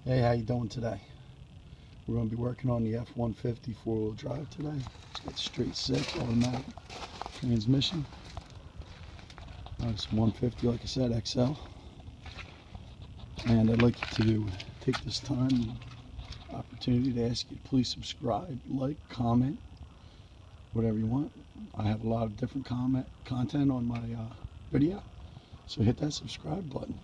Hey, how you doing today? We're going to be working on the F-150 four-wheel drive today. It's got straight six automatic transmission. It's 150, like I said, XL. And I'd like to take this time and opportunity to ask you to please subscribe, like, comment, whatever you want. I have a lot of different content on my video, so hit that subscribe button.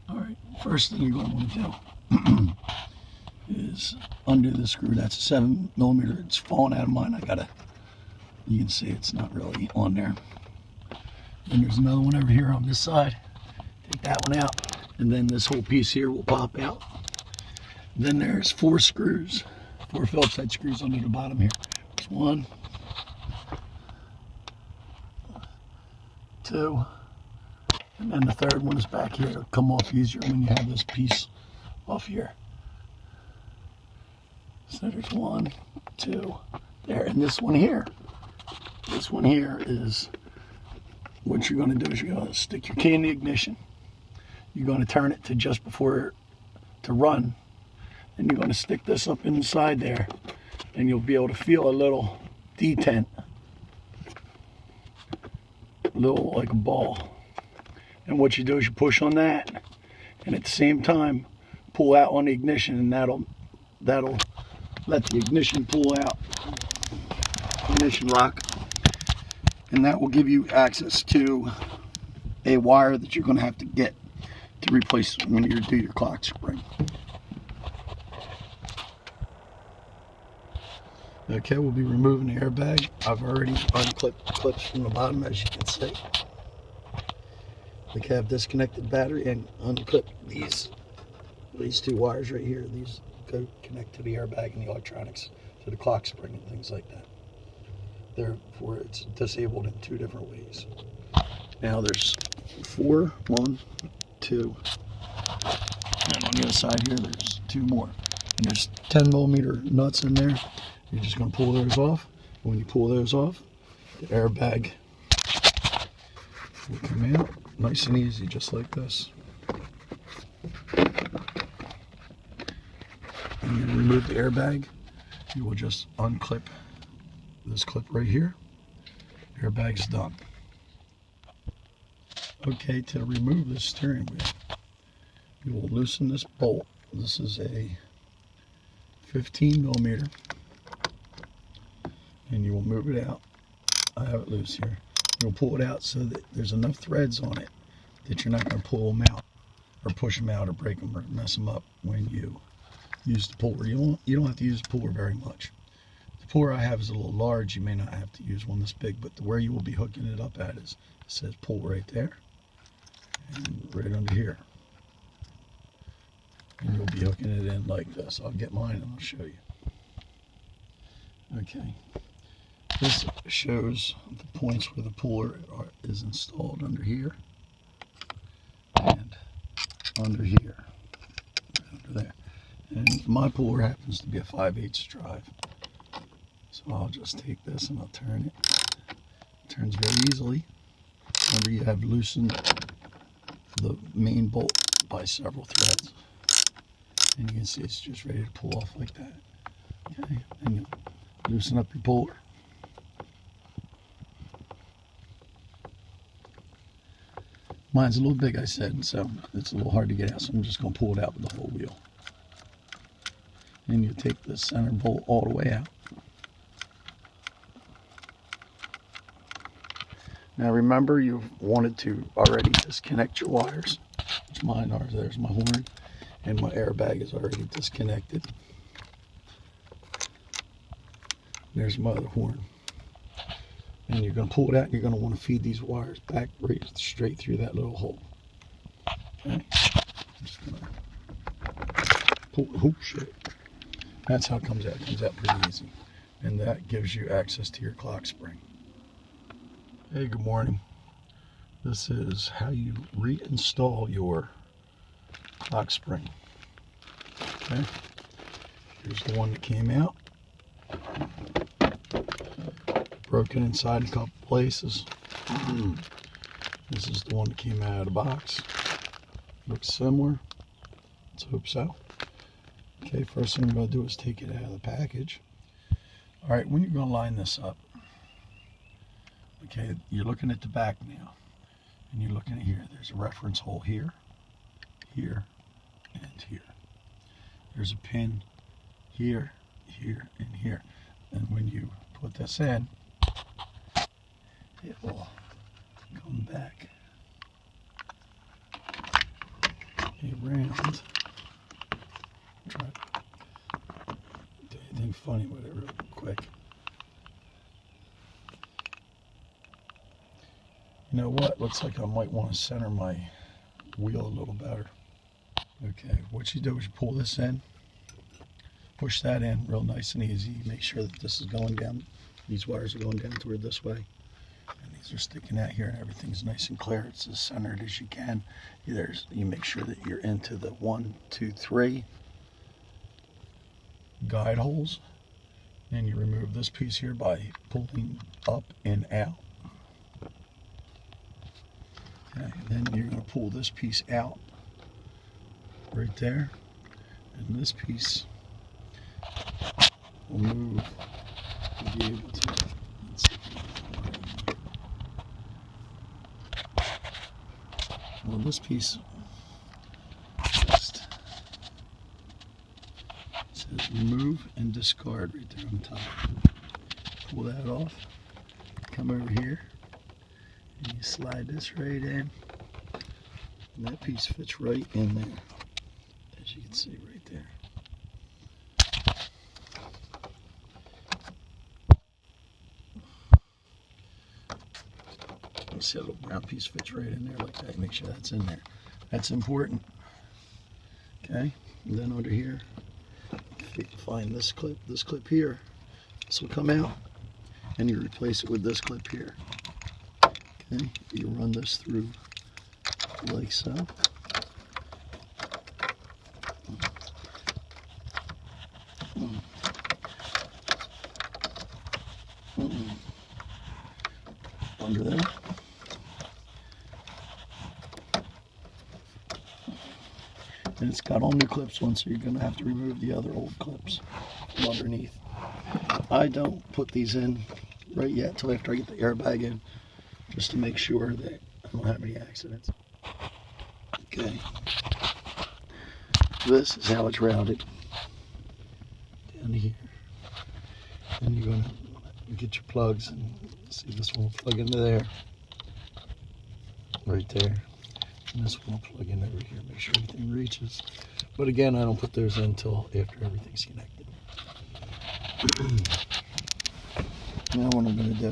Alright, first thing you're going to want to do is undo the screw. That's a 7mm. It's falling out of mine. You can see it's not really on there. And there's another one over here on this side. Take that one out, and then this whole piece here will pop out. Then there's four screws, four Phillips head screws under the bottom here. There's 1, 2, and then the third one is back here. It'll come off easier when you have this piece off here. So there's 1, 2, there, and this one here. This one here is what you're going to do is you're going to stick your key in the ignition. You're going to turn it to just before to run, and you're going to stick this up inside there, and you'll be able to feel a little detent, a little like a ball. And what you do is you push on that, and at the same time pull out on the ignition, and that'll let the ignition pull out, ignition lock, and that will give you access to a wire that you're going to have to get to replace when you do your clock spring. Okay, we'll be removing the airbag. I've already unclipped clips from the bottom, as you can see. We have disconnected battery and unclipped these two wires right here. These go connect to the airbag and the electronics, to the clock spring and things like that. Therefore, it's disabled in 2 different ways. Now there's 4, 1, 2, and on the other side here there's 2 more. And there's 10mm nuts in there. You're just going to pull those off. And when you pull those off, the airbag will come out nice and easy, just like this. When you remove the airbag, you will just unclip this clip right here. Airbag's done. Okay, to remove the steering wheel, you will loosen this bolt. This is a 15mm, and you will move it out. I have it loose here. You'll pull it out so that there's enough threads on it that you're not going to pull them out or push them out or break them or mess them up when you use the puller. You don't have to use the puller very much. The puller I have is a little large. You may not have to use one this big, but where you will be hooking it up at is, it says pull right there and right under here. And you'll be hooking it in like this. I'll get mine and I'll show you. Okay. This shows the points where the puller is installed under here and under here, under there. And my puller happens to be a 5/8 drive. So I'll just take this and I'll turn it. It turns very easily. Remember, you have loosened the main bolt by several threads. And you can see it's just ready to pull off like that. Okay, and you loosen up your puller. Mine's a little big, I said, so it's a little hard to get out, so I'm just going to pull it out with the whole wheel. And you take the center bolt all the way out. Now remember, you've wanted to already disconnect your wires, which mine are. There's my horn, and my airbag is already disconnected. There's my other horn. And you're going to pull it out, and you're going to want to feed these wires back right straight through that little hole. Okay? I'm just going to pull, oh shit. That's how it comes out. It comes out pretty easy. And that gives you access to your clock spring. Hey, good morning. This is how you reinstall your clock spring. Okay? Here's the one that came out. Broken inside a couple places. This is the one that came out of the box. Looks similar. Let's hope so. Okay, first thing I'm going to do is take it out of the package. All right, when you're going to line this up, okay, you're looking at the back now, and you're looking at here. There's a reference hole here, here, and here. There's a pin here, here, and here. And when you put this in, it will come back around. Try to do anything funny with it real quick. You know what? Looks like I might want to center my wheel a little better. Okay, what you do is you pull this in, push that in real nice and easy. Make sure that this is going down. These wires are going down toward this way. And these are sticking out here, and everything's nice and clear. It's as centered as you can. You make sure that you're into the 1, 2, 3 guide holes, and you remove this piece here by pulling up and out. Okay, then you're going to pull this piece out right there, and this piece will move to be able to. Well, this piece just says remove and discard right there on top. Pull that off, come over here, and you slide this right in, and that piece fits right in there, as you can see right there. You see that little brown piece fits right in there like that. Make sure that's in there. That's important. Okay, and then under here, if you can find this clip here, this will come out, and you replace it with this clip here. Okay, you run this through like so. Under there. And it's got all new clips on, so you're going to have to remove the other old clips from underneath. I don't put these in right yet until after I get the airbag in, just to make sure that I don't have any accidents. Okay. This is how it's routed down here. And you're going to get your plugs, and see this one will plug into there, right there. And this one will plug in over here, make sure everything reaches. But again, I don't put those in until after everything's connected. Now what I'm going to do,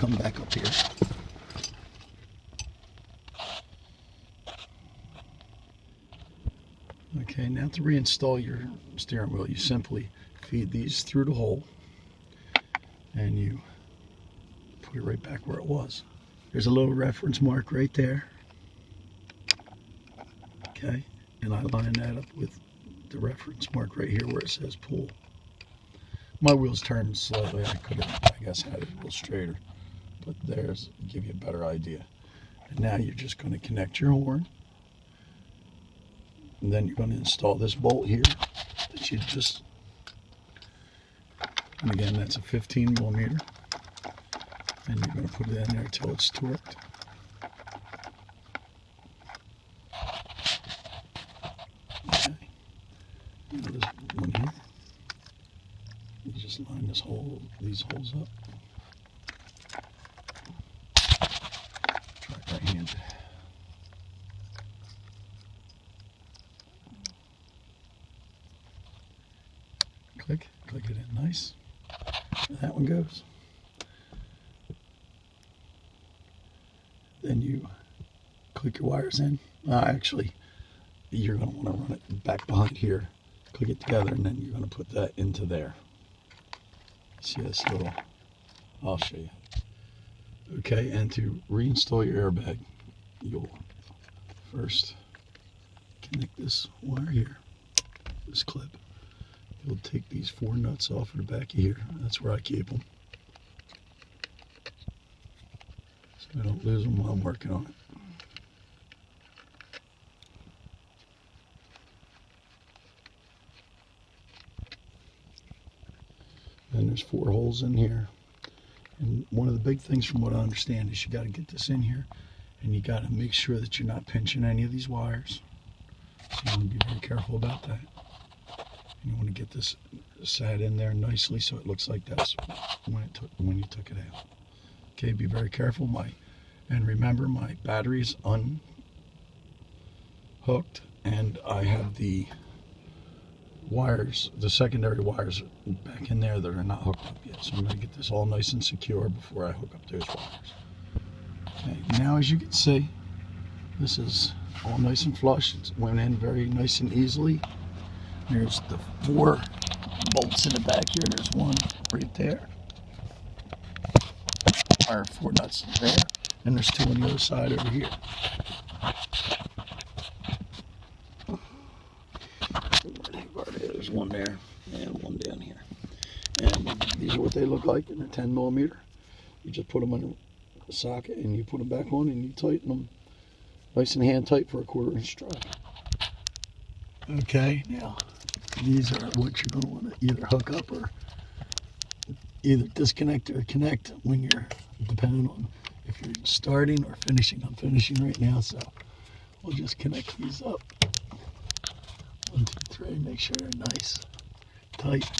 come back up here. Okay, now to reinstall your steering wheel, you simply feed these through the hole, and you put it right back where it was. There's a little reference mark right there. Okay, and I line that up with the reference mark right here where it says pull. My wheels turned slightly. I could have, I guess, had it a little straighter, but there's give you a better idea. And now you're just going to connect your horn, and then you're going to install this bolt here that you just, and again, that's a 15 millimeter, and you're going to put it in there until it's torqued. Okay, now this one here, you just line these holes up. Try it right handed. Click it in nice. And that one goes. Then you click your wires in. Actually, you're going to want to run it back behind here. Click it together, and then you're going to put that into there. See this little, I'll show you. Okay, and to reinstall your airbag, you'll first connect this wire here, this clip. You'll take these 4 nuts off of the back of here. That's where I keep them, so I don't lose them while I'm working on it. and there's 4 holes in here. And one of the big things from what I understand is you got to get this in here and you got to make sure that you're not pinching any of these wires. So you want to be very careful about that. And you want to get this sat in there nicely so it looks like that's when you took it out. Okay, be very careful. And remember, my battery's unhooked and I have the wires, the secondary wires back in there that are not hooked up yet. So I'm going to get this all nice and secure before I hook up those wires. Okay, now as you can see, this is all nice and flush. It went in very nice and easily. There's the 4 bolts in the back here. There's one right there. Or 4 nuts there. And there's 2 on the other side over here. There's one there and one down here. And these are what they look like in a 10mm. You just put them in a socket and you put them back on and you tighten them nice and hand tight for a 1/4 inch drive. Okay, now these are what you're going to want to either hook up or either disconnect or connect when you're, depending on if you're starting or finishing. I'm finishing right now, so we'll just connect these up. 1, 2, 3, make sure they're nice, tight.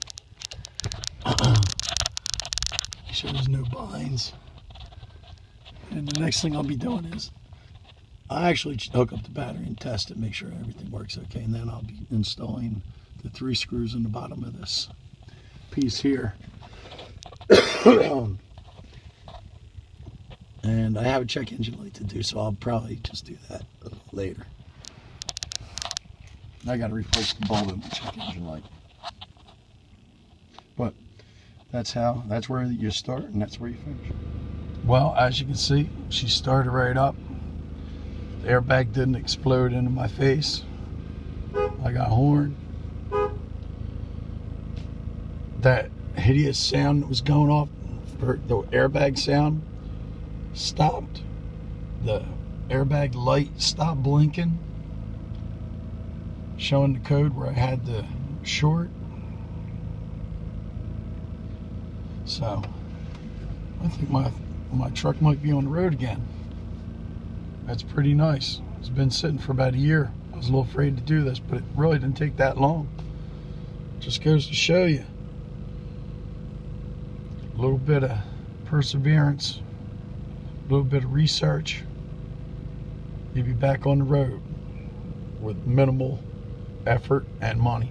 Make sure there's no binds. And the next thing I'll be doing is I actually hook up the battery and test it, make sure everything works okay, and then I'll be installing the 3 screws in the bottom of this piece here. And I have a check engine light to do, so I'll probably just do that a little later. I got to replace the bulb in the check engine light. But that's where you start and that's where you finish. Well, as you can see, she started right up. The airbag didn't explode into my face. I got horn. That hideous sound that was going off, the airbag sound, stopped. The airbag light stopped blinking, showing the code where I had the short. So I think my truck might be on the road again. That's pretty nice. It's been sitting for about a year. I was a little afraid to do this, but it really didn't take that long. Just goes to show you a little bit of perseverance, a little bit of research. You'll be back on the road with minimal effort and money.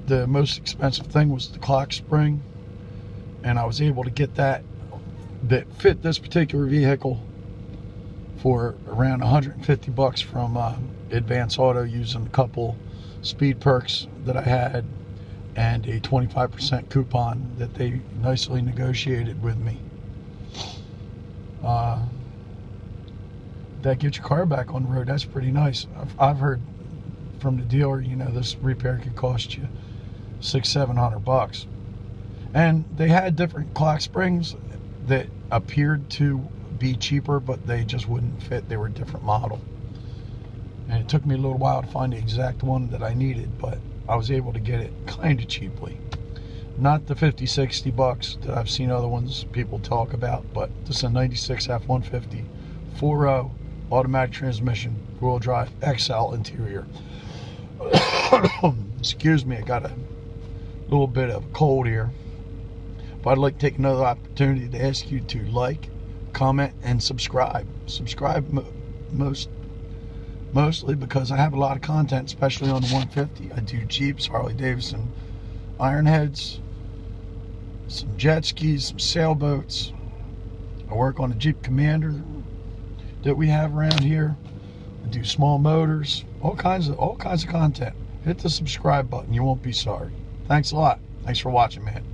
The most expensive thing was the clock spring, and I was able to get that fit this particular vehicle for around $150 from Advance Auto, using a couple speed perks that I had and a 25% coupon that they nicely negotiated with me. That gets your car back on the road. That's pretty nice. I've heard from the dealer, you know, this repair could cost you $600-700. And they had different clock springs that appeared to be cheaper, but they just wouldn't fit. They were a different model. And it took me a little while to find the exact one that I needed, but I was able to get it kind of cheaply. Not the $50-60 that I've seen other ones people talk about, but this is a 96 F150 4.0 automatic transmission, four-wheel drive, XL interior. Excuse me, I got a little bit of a cold here. But I'd like to take another opportunity to ask you to like, comment, and subscribe. Subscribe mostly because I have a lot of content, especially on the 150. I do Jeeps, Harley Davidson, Ironheads, some jet skis, some sailboats. I work on a Jeep Commander that we have around here. I do small motors, all kinds of content. Hit the subscribe button, you won't be sorry. Thanks a lot. Thanks for watching, man.